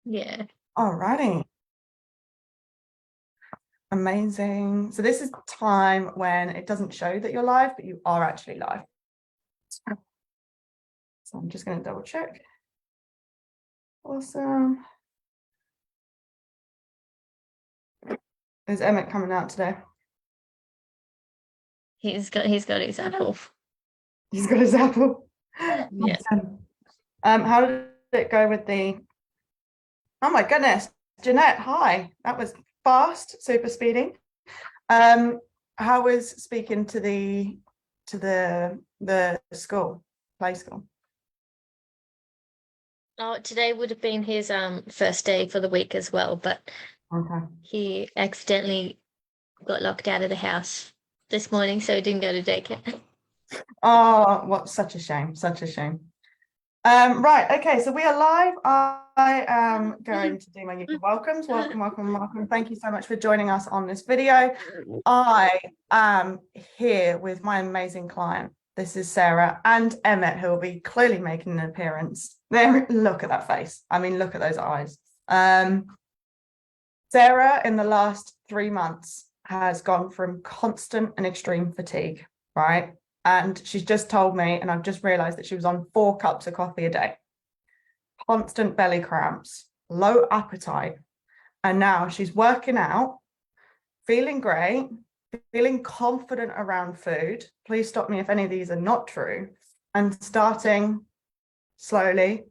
Yeah. Alrighty. Amazing. So this is time when it doesn't show that you're live, but you are actually live. So I'm just going to double check. Awesome. Is Emmett coming out today? He's got his apple. He's got his apple. Yeah. Awesome. How did it go with the? Oh my goodness, Jeanette, hi. That was fast, super speedy. Um, how was speaking to the school, play school? Oh, today would have been his first day for the week as well, but Okay. he accidentally got locked out of the house this morning, so he didn't go to daycare. Oh, what such a shame, such a shame. Right, okay, so we are live. I am going to do my usual welcomes. Welcome, welcome, welcome. Thank you so much for joining us on this video. I am here with my amazing client. This is Sarah and Emmett, who will be clearly making an appearance. There, look at that face. I mean, look at those eyes. Sarah, in the last 3 months, has gone from constant and extreme fatigue, right? And she's just told me, and I've just realized that she was on 4 cups of coffee a day, constant belly cramps, low appetite. And now she's working out, feeling great, feeling confident around food. Please stop me if any of these are not true. And starting slowly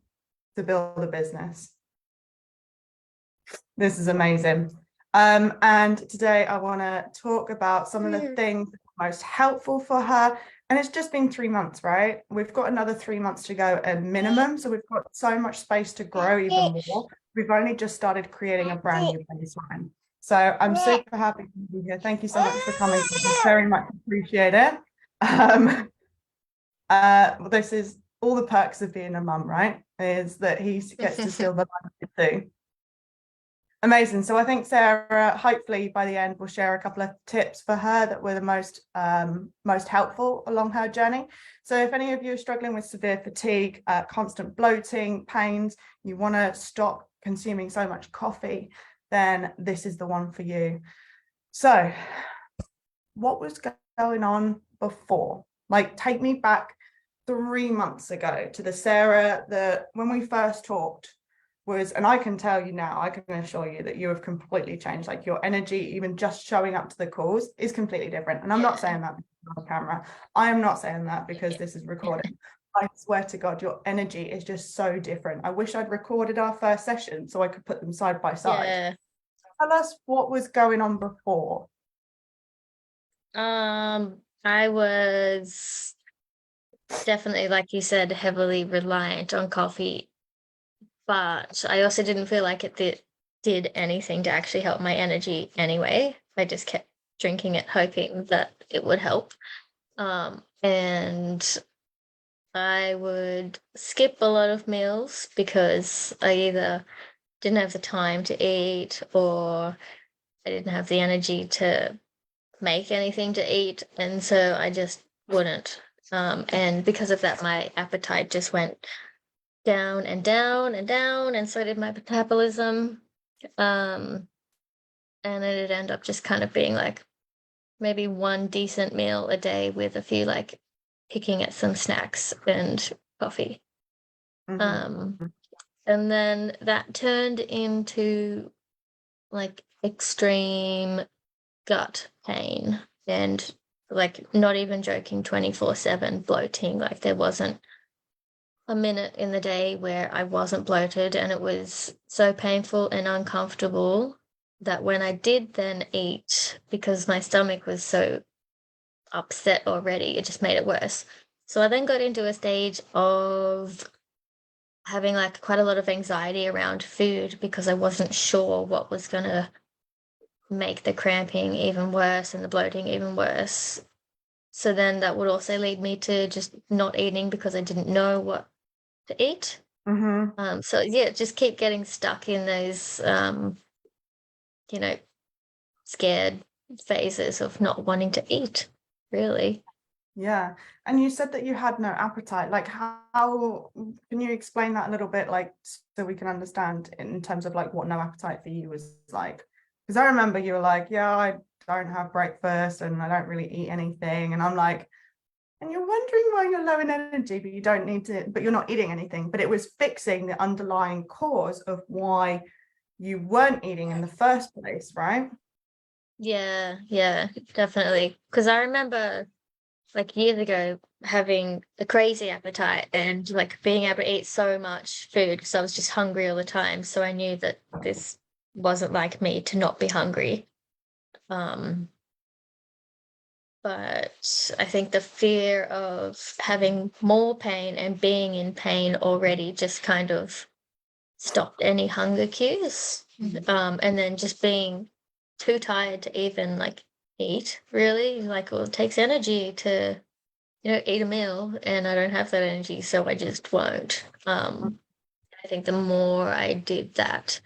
to build a business. This is amazing. And today I want to talk about some of the things that are most helpful for her. And it's just been 3 months, right? We've got another 3 months to go at minimum. So we've got so much space to grow even more. We've only just started creating a brand new baseline. So I'm super happy to be here. Thank you so much for coming. I very much appreciate it. This is all the perks of being a mum, right? Is that he gets to steal the life too. Amazing. So I think Sarah, hopefully by the end, will share a couple of tips for her that were the most helpful along her journey. So if any of you are struggling with severe fatigue, constant bloating, pains, you want to stop consuming so much coffee, then this is the one for you. So what was going on before? Like, take me back 3 months ago to the Sarah that when we first talked was, and I can tell you now, I can assure you that you have completely changed. Like your energy, even just showing up to the calls, is completely different. And I'm not saying that on camera. I am not saying that because this is recorded. I swear to God, your energy is just so different. I wish I'd recorded our first session so I could put them side by side. Yeah. Tell us what was going on before. I was definitely, like you said, heavily reliant on coffee, but I also didn't feel like it did anything to actually help my energy anyway. I just kept drinking it, hoping that it would help. And I would skip a lot of meals because I either didn't have the time to eat or I didn't have the energy to make anything to eat. And so I just wouldn't. And because of that, my appetite just went down and down and down, and so did my metabolism. Um, and it'd end up just kind of being like maybe one decent meal a day with a few like picking at some snacks and coffee. Um, Mm-hmm. and then that turned into like extreme gut pain and like not even joking 24/7 bloating. Like there wasn't a minute in the day where I wasn't bloated, and it was so painful and uncomfortable that when I did then eat, because my stomach was so upset already, it just made it worse. So I then got into a stage of having like quite a lot of anxiety around food because I wasn't sure what was going to make the cramping even worse and the bloating even worse. So then that would also lead me to just not eating because I didn't know what to eat. Mm-hmm. So yeah, just keep getting stuck in those you know, scared phases of not wanting to eat, really. Yeah. And you said that you had no appetite. Like how can you explain that a little bit, like so we can understand in terms of like what no appetite for you was like? Because I remember you were like, yeah, I don't have breakfast and I don't really eat anything. And I'm like, and you're wondering why you're low in energy, but you don't need to, but you're not eating anything. But it was fixing the underlying cause of why you weren't eating in the first place, right? Yeah, definitely. Because I remember like years ago having a crazy appetite and like being able to eat so much food because I was just hungry all the time. So I knew that this wasn't like me to not be hungry. Um, but I think the fear of having more pain and being in pain already just kind of stopped any hunger cues. And then just being too tired to even like eat, really. Like, well, it takes energy to, eat a meal, and I don't have that energy, so I just won't. I think the more I did that,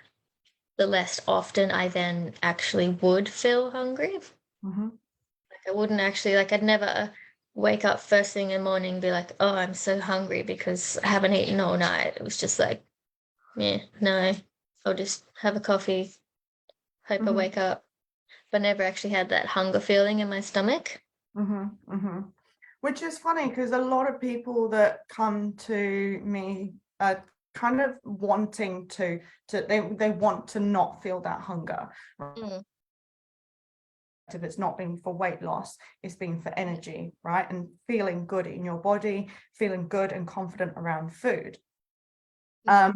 the less often I then actually would feel hungry. Mm-hmm. Like I wouldn't actually like I'd never wake up first thing in the morning and be like, oh, I'm so hungry because I haven't eaten all night. It was just like, yeah, no, I'll just have a coffee, hope I Mm-hmm. wake up, but never actually had that hunger feeling in my stomach. Mm-hmm. Mm-hmm. Which is funny because a lot of people that come to me are kind of wanting to they want to not feel that hunger. Mm, If it's not been for weight loss, it's been for energy, right? And feeling good in your body, feeling good and confident around food. mm,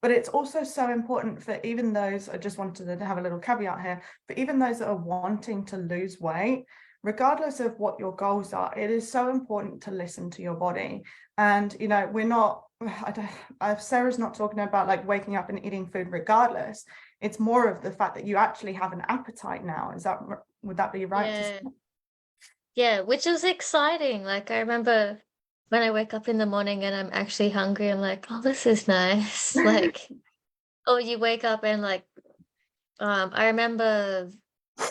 But it's also so important for even those, I just wanted to have a little caveat here, for even those that are wanting to lose weight, regardless of what your goals are, it is so important to listen to your body. And, we're not, Sarah's not talking about like waking up and eating food regardless. It's more of the fact that you actually have an appetite now. Would that be right to say? yeah, yeah, which is exciting. Like I remember when I wake up in the morning and I'm actually hungry, I'm like, oh, this is nice. Like, oh, you wake up and like, I remember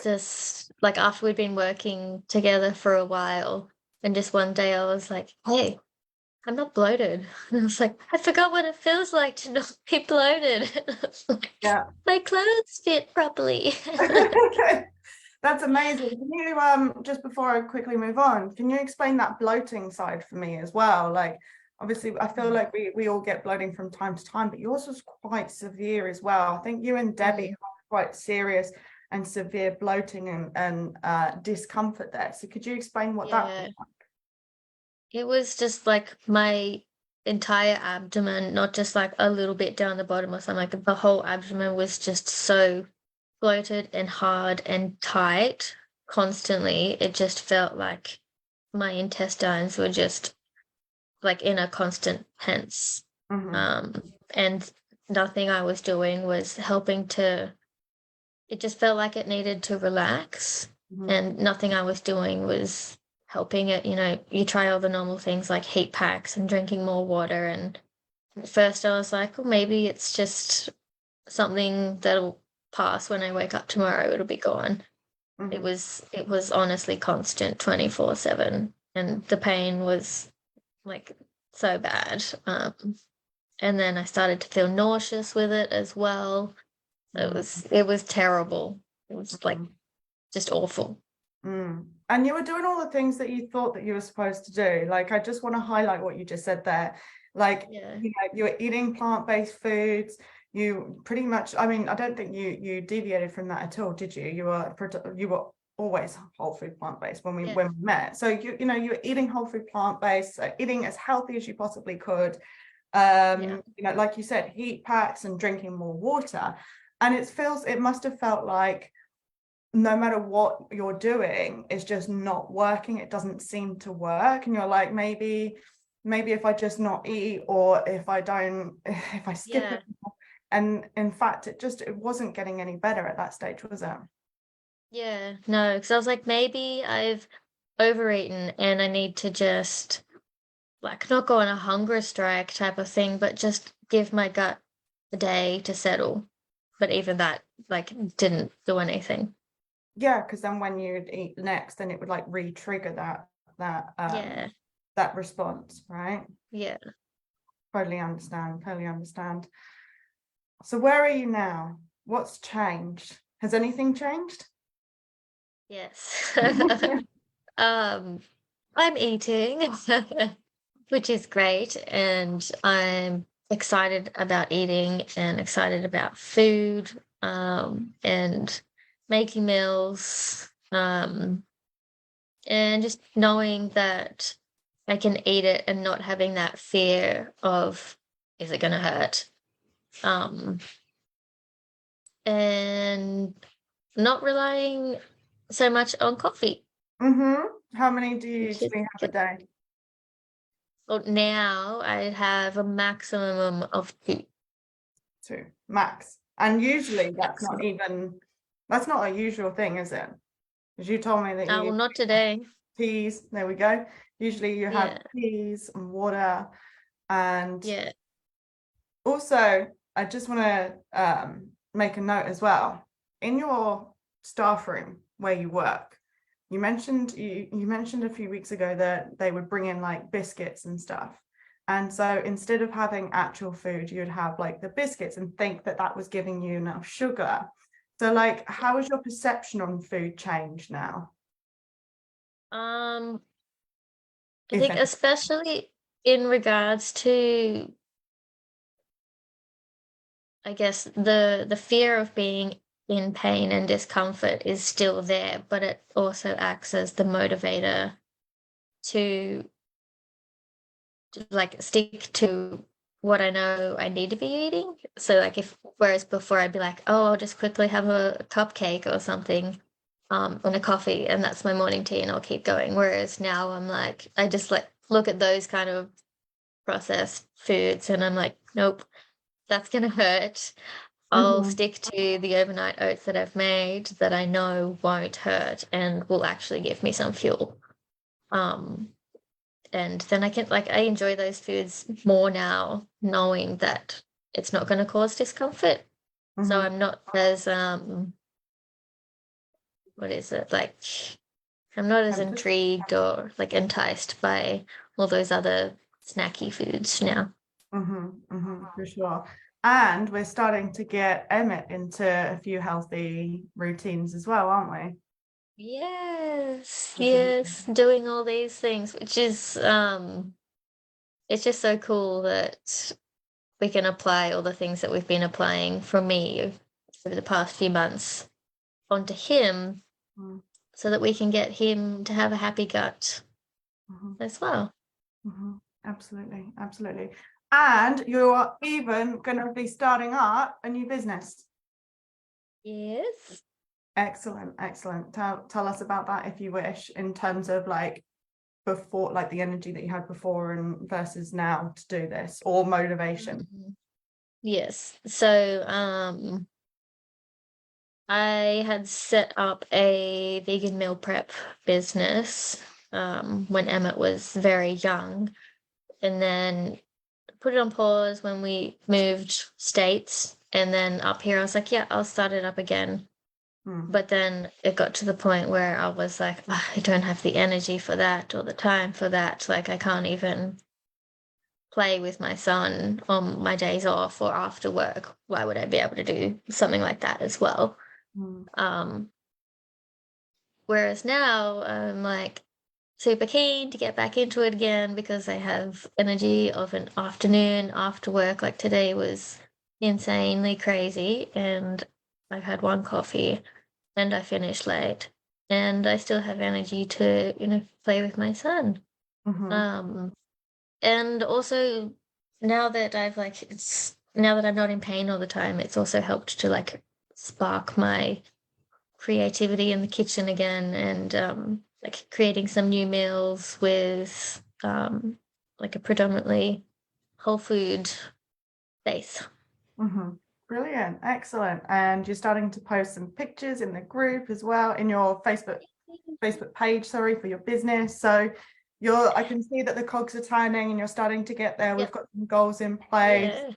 just like after we'd been working together for a while, and just one day I was like, hey, I'm not bloated. And I was like, I forgot what it feels like to not be bloated. And I was like, Yeah. my clothes fit properly. That's amazing. Can you just before I quickly move on, can you explain that bloating side for me as well? Like obviously I feel like we all get bloating from time to time, but yours was quite severe as well. I think you and Debbie Mm, had quite serious and severe bloating and discomfort there. So could you explain what that was yeah. like? It was just like my entire abdomen, not just like a little bit down the bottom or something. Like the whole abdomen was just so bloated and hard and tight constantly. It just felt like my intestines were just like in a constant tense. Mm-hmm. And nothing I was doing was helping to, it just felt like it needed to relax. Mm-hmm. And nothing I was doing was helping it. You try all the normal things like heat packs and drinking more water. And at first I was like, well, maybe it's just something that'll pass when I wake up tomorrow, it'll be gone. Mm-hmm. It was honestly constant 24/7, and the pain was like so bad. And then I started to feel nauseous with it as well. It was terrible. It was like Mm-hmm. just awful. Mm. And you were doing all the things that you thought that you were supposed to do. Like, I just want to highlight what you just said there. Like, Yeah. you were eating plant-based foods. You pretty much, I mean, I don't think you deviated from that at all, did you? You were always whole food plant-based when we Yeah. met. So you were eating whole food plant-based, eating as healthy as you possibly could. Yeah. Like you said, heat packs and drinking more water. And it must have felt like no matter what you're doing, it's just not working. It doesn't seem to work. And you're like, maybe if I just not eat, or if I don't, if I skip Yeah. it. And in fact, it wasn't getting any better at that stage, was it? Yeah. No, because I was like, maybe I've overeaten and I need to just like not go on a hunger strike type of thing, but just give my gut a day to settle. But even that like didn't do anything. Yeah, because then when you'd eat next, then it would like re-trigger Yeah. that response, right? Yeah. Totally understand. So where are you now? What's changed? Has anything changed? Yes. I'm eating, which is great, and I'm excited about eating and excited about food, and making meals, and just knowing that I can eat it and not having that fear of, is it gonna hurt? Um, and not relying so much on coffee, How many do you which is usually have a good. day? Well, now I have a maximum of 2. 2 max. And usually Maximum. that's not a usual thing, is it? Because you told me that Well, you not today. teas, there we go. Usually you have Yeah, teas and water. And yeah. also, I just want to make a note as well. In your staff room where you work, you mentioned a few weeks ago that they would bring in like biscuits and stuff. And so instead of having actual food, you'd have like the biscuits and think that that was giving you enough sugar. So like, how has your perception on food changed now? Um, I If think any? especially in regards to, I guess, the fear of being in pain and discomfort is still there, but it also acts as the motivator to like stick to what I know I need to be eating. So like if whereas before I'd be like, oh, I'll just quickly have a cupcake or something, and a coffee, and that's my morning tea, and I'll keep going. Whereas now I'm like, I just like look at those kind of processed foods, and I'm like, nope, that's gonna hurt. I'll Mhm, stick to the overnight oats that I've made that I know won't hurt and will actually give me some fuel. Um, and then I can like I enjoy those foods more now, knowing that it's not going to cause discomfort. So mhm. I'm not as what is it like? I'm not as Tempted. intrigued or like enticed by all those other snacky foods now. For sure. And we're starting to get Emmett into a few healthy routines as well, aren't we? Yes, Which is yes, doing all these things, which is it's just so cool that we can apply all the things that we've been applying for me over the past few months onto him mm, so that we can get him to have a happy gut mhm, as well. absolutely. And you're even going to be starting up a new business. Yes. Excellent. Tell us about that if you wish, in terms of like before, like the energy that you had before and versus now to do this, or motivation. Mhm. Yes. So, I had set up a vegan meal prep business when Emmett was very young, and then put it on pause when we moved states. And then up here, I was like, yeah, I'll start it up again. Mm, But then it got to the point where I was like, "Ah, I don't have the energy for that or the time for that. Like, I can't even play with my son on my days off or after work. Why would I be able to do something like that as well?" mm, Um, Whereas now I'm like super keen to get back into it again because I have energy of an afternoon after work. Like today was insanely crazy, and I've had one coffee and I finished late, and I still have energy to, play with my son. mhm, Um, and also now that I'm not in pain all the time, it's also helped to like spark my creativity in the kitchen again, and like creating some new meals with like a predominantly whole food base. mhm. Brilliant, excellent. And you're starting to post some pictures in the group as well, in your Facebook page, sorry, for your business. So I can see that the cogs are turning and you're starting to get there. We've Yep. got some goals in place. Yeah.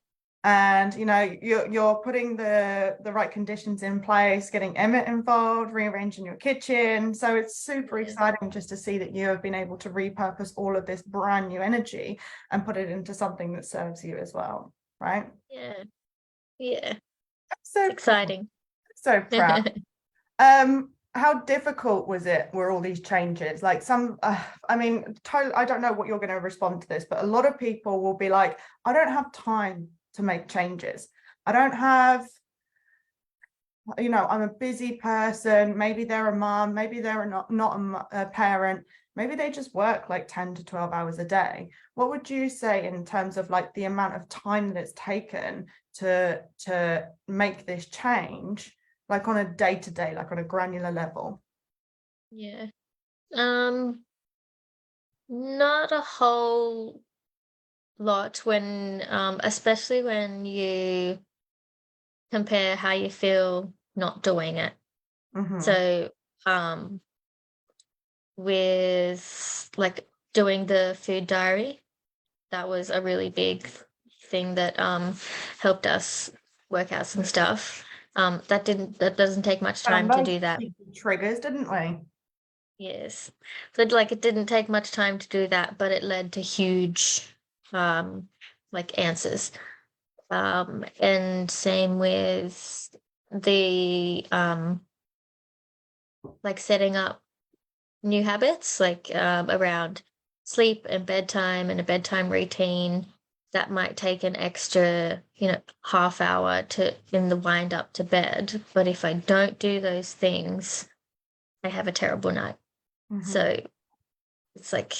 and you know you're putting the right conditions in place, getting Emmett involved, rearranging your kitchen. So it's super exciting just to see that you have been able to repurpose all of this brand new energy and put it into something that serves you as well, right? Yeah, So it's exciting. so proud. How difficult were all these changes? Like I mean, totally, I don't know what you're going to respond to this, but a lot of people will be like, I don't have time to make changes. I don't have, you know, I'm a busy person. Maybe they're a mom, maybe they're not a parent. Maybe they just work like 10 to 12 hours a day. What would you say in terms of like the amount of time that it's taken to make this change, like on a day-to-day, like on a granular level? Yeah. Not a whole lot when especially when you compare how you feel not doing it. Mm-hmm. So with like doing the food diary, that was a really big thing that helped us work out some stuff. That doesn't take much time Found to those do that. triggers, didn't we? Yes. So like it didn't take much time to do that, but it led to huge like answers. And same with the like setting up new habits, like around sleep and bedtime and a bedtime routine that might take an extra, half hour to in the wind up to bed. But if I don't do those things, I have a terrible night. Mm-hmm. So it's like,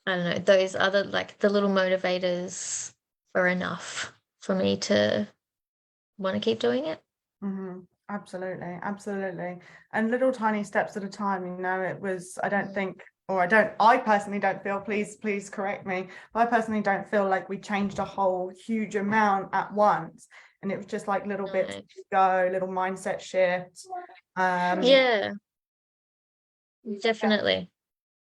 I don't know, those other like the little motivators are enough for me to want to keep doing it. Mm-hmm. Absolutely, absolutely. And little tiny steps at a time, you know, it was, I don't think, or I personally don't feel, please correct me, but I personally don't feel like we changed a whole huge amount at once. And it was just like little bits No. to go, little mindset shifts. Yeah, definitely.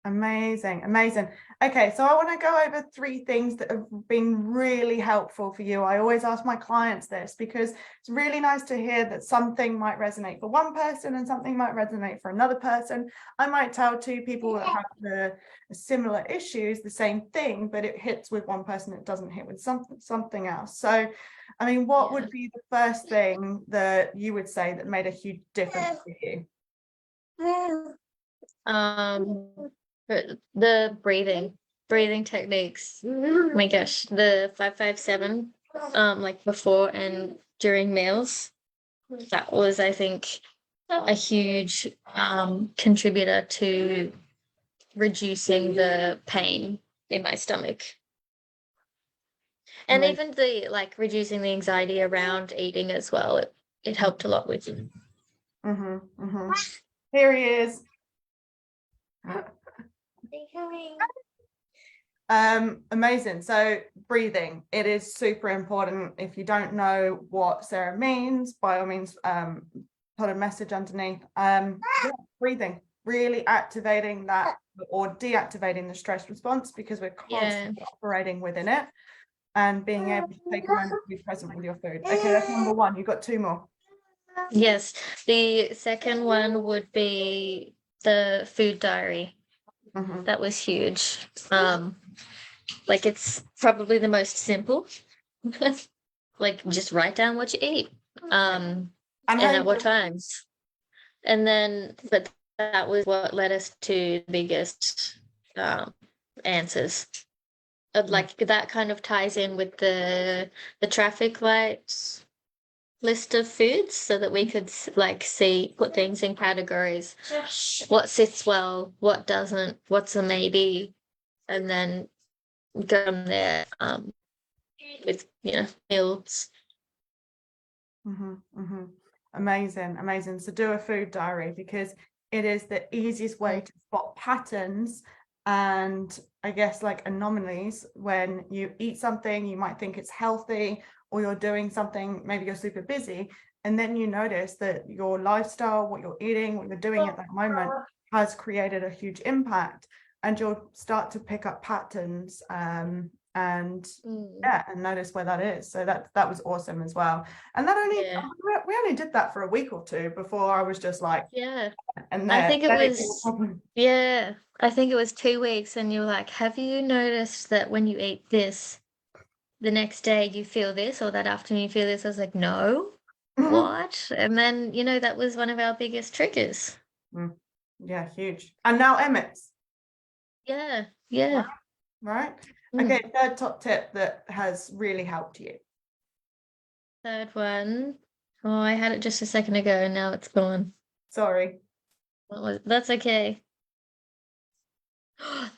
Amazing, amazing. Okay, so I want to go over 3 things that have been really helpful for you. I always ask my clients this because it's really nice to hear that something might resonate for one person and something might resonate for another person. I might tell 2 people that have the similar issues, the same thing, but it hits with one person, it doesn't hit with something else. So, I mean, what would be the first thing that you would say that made a huge difference for you? Um, the breathing techniques. Oh my gosh, the 557, like before and during meals. That was, I think, a huge contributor to reducing the pain in my stomach. And Amazing. even the like reducing the anxiety around eating as well. It helped a lot with it. Mm-hmm, mm-hmm. Here he is. Amazing. So breathing, it is super important. If you don't know what Sarah means, by all means, put a message underneath. Yeah, breathing, really activating that or deactivating the stress response because we're constantly operating within it and being able to take a moment to be present with your food. Okay, that's number 1. You've got 2 more. Yes, the second one would be the food diary. Mm-hmm. That was huge. Like it's probably the most simple. Like just write down what you eat. And And at what times. And then but that was what led us to the biggest answers. Like that kind of ties in with the traffic lights list of foods so that we could like put things in categories, what sits well, what doesn't, what's a maybe, and then go from there with meals. Mm-hmm, mm-hmm. Amazing, amazing. So do a food diary because it is the easiest way to spot patterns and I guess like anomalies when you eat something, you might think it's healthy, or you're doing something, maybe you're super busy, and then you notice that your lifestyle, what you're eating, what you're doing at that moment has created a huge impact, and you'll start to pick up patterns and Mm. and notice where that is. So that was awesome as well. And that only Yeah. we only did that for a week or two before I was just like, Yeah. and I think it then was, yeah, I think it was 2 weeks, and you were like, have you noticed that when you eat this, the next day you feel this, or that afternoon you feel this? I was like, no, what? And then, that was one of our biggest triggers. Yeah, huge. And now Emmett's. Yeah. Yeah. Right. Mm. Okay, third top tip that has really helped you. Third one. Oh, I had it just a second ago and now it's gone. Sorry. That's okay.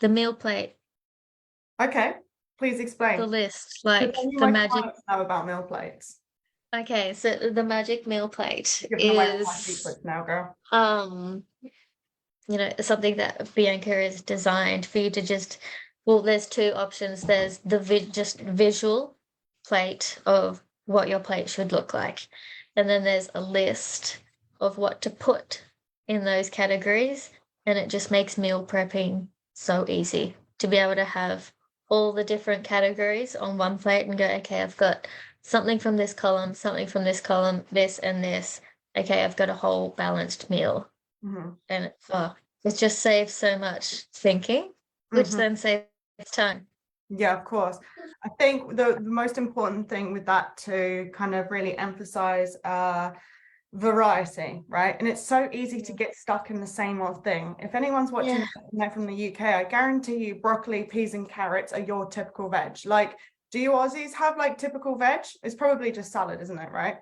The meal plate, Okay, please the explain. list, Because like only the my magic. clients know about meal plates. Okay, so the magic meal plate You're giving away all my is secrets now, girl. um something that Bianca is designed for you to just, well, there's two options. There's the just visual plate of what your plate should look like. And then there's a list of what to put in those categories. And it just makes meal prepping so easy to be able to have all the different categories on one plate and go, okay, I've got something from this column, something from this column, this and this. Okay, I've got a whole balanced meal. Mm-hmm. And it just saves so much thinking, which Mm-hmm. then saves time. Yeah, of course. I think the most important thing with that to kind of really emphasize variety, right? And it's so easy to get stuck in the same old thing. If anyone's watching from the UK, I guarantee you broccoli, peas, and carrots are your typical veg. Like, do you Aussies have like typical veg? It's probably just salad, isn't it, right?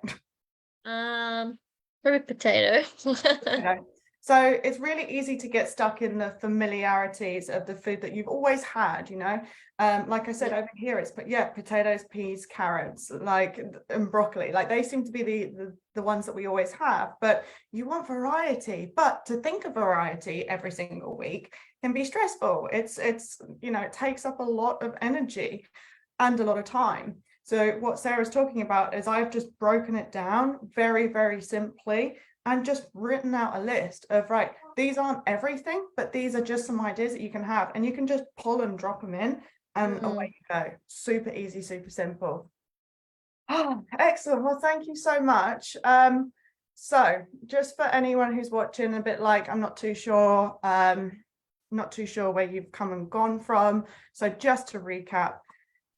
Probably potato. Okay. So it's really easy to get stuck in the familiarities of the food that you've always had, like I said, Yeah. over here it's potatoes, peas, carrots, like, and broccoli, like they seem to be the ones that we always have. But you want variety, but to think of variety every single week can be stressful. It's it takes up a lot of energy and a lot of time. So what Sarah's talking about is I've just broken it down very, very simply and just written out a list of, right, these aren't everything, but these are just some ideas that you can have, and you can just pull and drop them in, and away you go. Super easy, super simple. Oh, excellent. Well, thank you so much. So just for anyone who's watching, a bit like, I'm not too sure where you've come and gone from. So just to recap,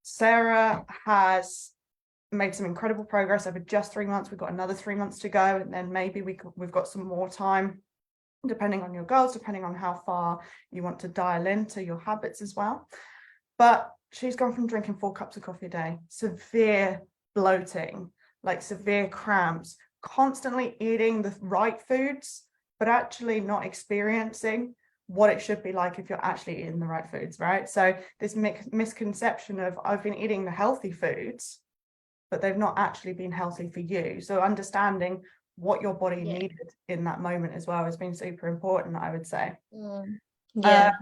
Sarah has made some incredible progress over just 3 months. We've got another 3 months to go, and then maybe we've got some more time, depending on your goals, depending on how far you want to dial into your habits as well. But she's gone from drinking 4 cups of coffee a day, severe bloating, like severe cramps, constantly eating the right foods, but actually not experiencing what it should be like if you're actually eating the right foods, right? So this misconception of, I've been eating the healthy foods, but they've not actually been healthy for you. So understanding what your body needed in that moment as well has been super important, I would say. Yeah.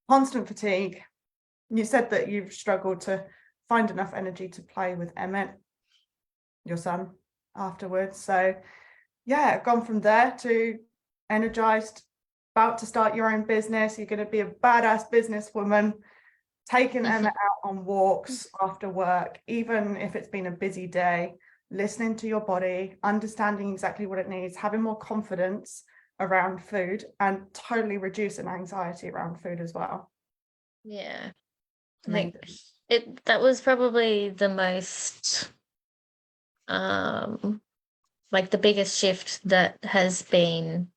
Constant fatigue. You said that you've struggled to find enough energy to play with Emmett, your son, afterwards. So yeah, gone from there to energized, about to start your own business. You're going to be a badass businesswoman, taking Emma out on walks after work, even if it's been a busy day, listening to your body, understanding exactly what it needs, having more confidence around food, and totally reducing anxiety around food as well. Yeah. I Amazing. think that was probably the most like the biggest shift that has been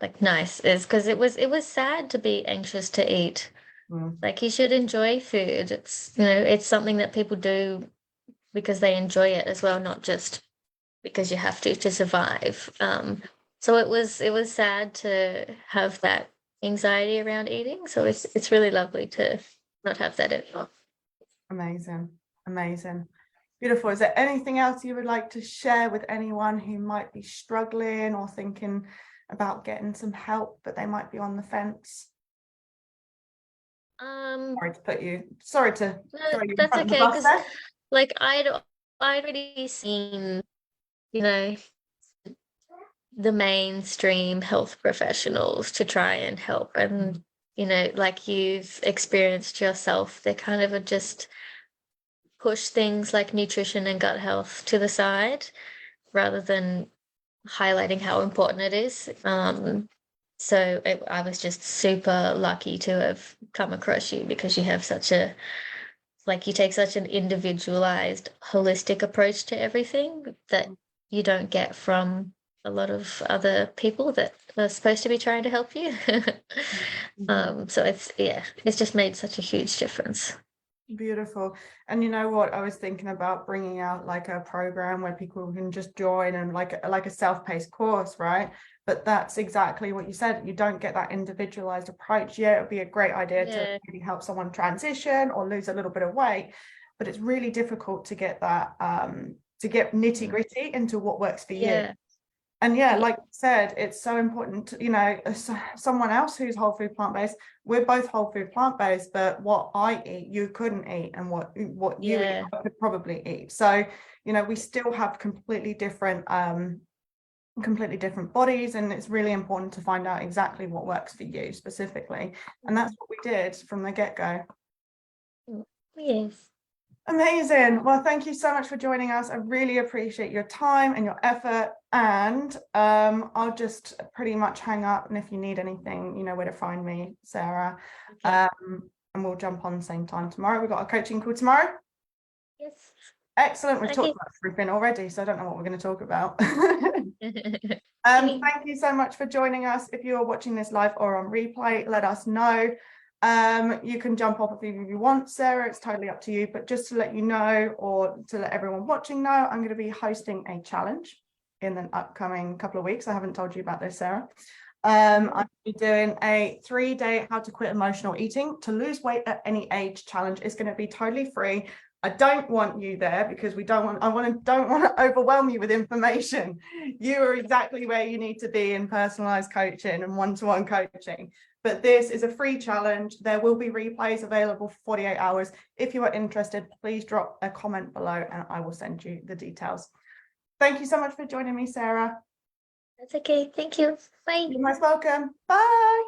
like nice, is because it was sad to be anxious to eat. Like, you should enjoy food. It's something that people do because they enjoy it as well, not just because you have to survive. So it was sad to have that anxiety around eating. So it's really lovely to not have that anymore. Amazing. Amazing. Beautiful. Is there anything else you would like to share with anyone who might be struggling or thinking about getting some help, but they might be on the fence? Sorry to throw you in That's front of the okay, bus because there. like I'd already seen, you know, the mainstream health professionals to try and help. And you know, like you've experienced yourself, they kind of just push things like nutrition and gut health to the side rather than highlighting how important it is. I was just super lucky to have come across you because you have such a, like, you take such an individualized, holistic approach to everything that you don't get from a lot of other people that are supposed to be trying to help you. So it's just made such a huge difference. Beautiful. And you know what? I was thinking about bringing out like a program where people can just join and like a self-paced course, right? But that's exactly what you said. You don't get that individualized approach. Yeah, it would be a great idea to maybe help someone transition or lose a little bit of weight, but it's really difficult to get that to get nitty-gritty into what works for you. And yeah, like you said, it's so important to, you know, someone else who's whole food plant-based, we're both whole food plant-based, but what I eat, you couldn't eat, and what you eat, I could probably eat. So, you know, we still have completely different bodies, and it's really important to find out exactly what works for you specifically. And that's what we did from the get-go. Yes. Amazing. Well, thank you so much for joining us. I really appreciate your time and your effort. And I'll just pretty much hang up. And if you need anything, you know where to find me, Sarah. Okay. And we'll jump on the same time tomorrow. We've got a coaching call tomorrow. Yes. Excellent. We've Okay. talked about everything already, so I don't know what we're going to talk about. Thank you so much for joining us. If you are watching this live or on replay, let us know. You can jump off if you want, Sarah, it's totally up to you, but just to let you know, or to let everyone watching know, I'm going to be hosting a challenge in the upcoming couple of weeks. I haven't told you about this, Sarah. I'll be doing a 3-day how to quit emotional eating to lose weight at any age challenge. It's going to be totally free. I don't want you there because don't want to overwhelm you with information. You are exactly where you need to be in personalized coaching and one-to-one coaching. But this is a free challenge. There will be replays available for 48 hours. If you are interested, please drop a comment below and I will send you the details. Thank you so much for joining me, Sarah. That's okay. Thank you. Bye. You're most welcome. Bye.